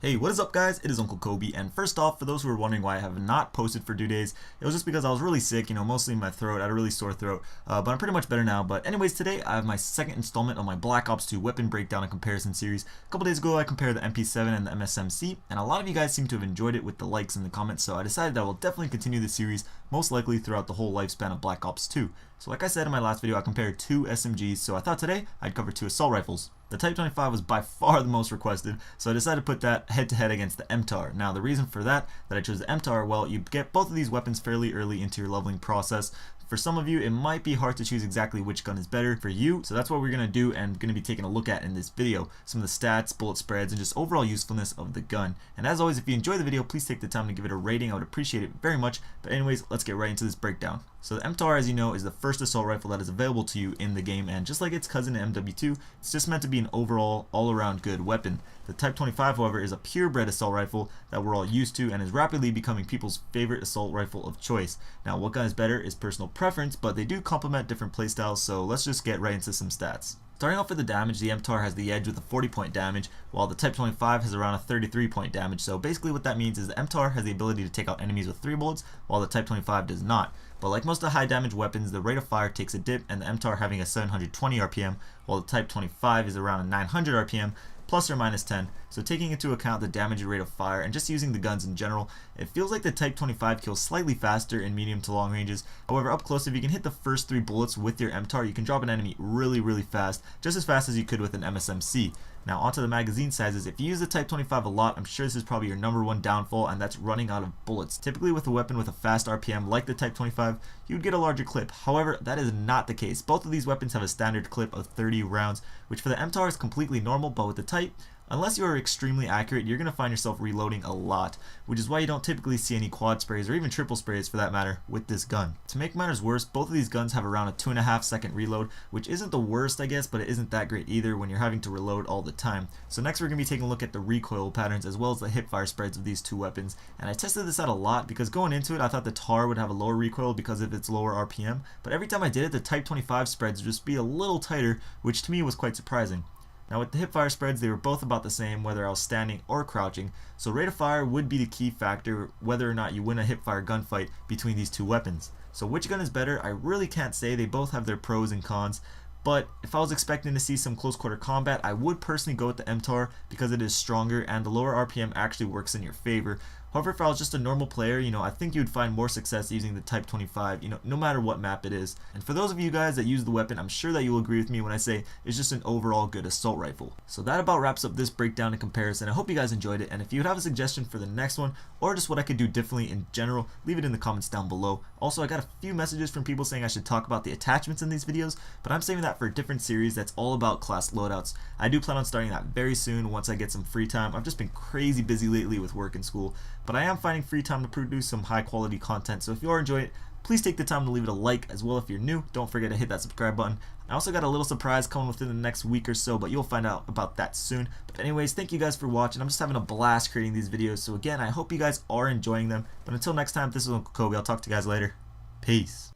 Hey, what is up guys? It is Uncle Kobe, and first off, for those who are wondering why I have not posted for 2 days, it was just because I was really sick, mostly in my throat. I had a really sore throat, but I'm pretty much better now. But anyways, today I have my second installment of my Black Ops 2 weapon breakdown and comparison series. A couple days ago I compared the MP7 and the MSMC, and a lot of you guys seem to have enjoyed it with the likes in the comments, so I decided that I will definitely continue the series, most likely throughout the whole lifespan of Black Ops 2. So like I said in my last video, I compared 2 SMGs, so I thought today I'd cover 2 assault rifles. The Type 25 was by far the most requested, so I decided to put that head-to-head against the MTAR. Now the reason for that I chose the MTAR, well, you get both of these weapons fairly early into your leveling process. For some of you, it might be hard to choose exactly which gun is better for you, so that's what we're going to do and going to be taking a look at in this video. Some of the stats, bullet spreads, and just overall usefulness of the gun. And as always, if you enjoy the video, please take the time to give it a rating. I would appreciate it very much. But anyways, let's get right into this breakdown. So the MTAR, as you know, is the first assault rifle that is available to you in the game, and just like its cousin MW2, it's just meant to be an overall, all-around good weapon. The Type 25, however, is a purebred assault rifle that we're all used to and is rapidly becoming people's favorite assault rifle of choice. Now, what gun is better is personal preference, but they do complement different playstyles, so let's just get right into some stats. Starting off with the damage, the MTAR has the edge with a 40-point damage, while the Type 25 has around a 33-point damage. So basically what that means is the MTAR has the ability to take out enemies with 3 bullets, while the Type 25 does not. But like most of the high damage weapons, the rate of fire takes a dip, and the MTAR having a 720 RPM, while the Type 25 is around a 900 RPM, plus or minus 10. So taking into account the damage rate of fire and just using the guns in general, it feels like the Type 25 kills slightly faster in medium to long ranges. However, up close, if you can hit the first 3 bullets with your MTAR, you can drop an enemy really fast, just as fast as you could with an MSMC. Now onto the magazine sizes. If you use the Type 25 a lot, I'm sure this is probably your #1 downfall, and that's running out of bullets. Typically with a weapon with a fast RPM like the Type 25, you would get a larger clip. However, that is not the case. Both of these weapons have a standard clip of 30 rounds, which for the MTAR is completely normal, but with the Type, unless you are extremely accurate, you're going to find yourself reloading a lot, which is why you don't typically see any quad sprays or even triple sprays for that matter with this gun. To make matters worse, both of these guns have around a 2.5 second reload, which isn't the worst I guess, but it isn't that great either when you're having to reload all the time. So next we're going to be taking a look at the recoil patterns as well as the hipfire spreads of these two weapons. And I tested this out a lot because going into it I thought the TAR would have a lower recoil because of its lower RPM, but every time I did it the Type 25 spreads would just be a little tighter, which to me was quite surprising. Now with the hipfire spreads, they were both about the same whether I was standing or crouching, so rate of fire would be the key factor whether or not you win a hipfire gunfight between these two weapons. So which gun is better? I really can't say. They both have their pros and cons, but if I was expecting to see some close quarter combat, I would personally go with the MTAR because it is stronger and the lower RPM actually works in your favor. However, if I was just a normal player, I think you'd find more success using the Type 25, no matter what map it is. And for those of you guys that use the weapon, I'm sure that you'll agree with me when I say it's just an overall good assault rifle. So that about wraps up this breakdown and comparison. I hope you guys enjoyed it, and if you would have a suggestion for the next one, or just what I could do differently in general, leave it in the comments down below. Also, I got a few messages from people saying I should talk about the attachments in these videos, but I'm saving that for a different series that's all about class loadouts. I do plan on starting that very soon once I get some free time. I've just been crazy busy lately with work and school, but I am finding free time to produce some high quality content, so if you are enjoying it, please take the time to leave it a like. As well, if you're new, don't forget to hit that subscribe button. I also got a little surprise coming within the next week or so, but you'll find out about that soon. But anyways, thank you guys for watching. I'm just having a blast creating these videos, so again, I hope you guys are enjoying them. But until next time, this is Uncle Kobe. I'll talk to you guys later. Peace.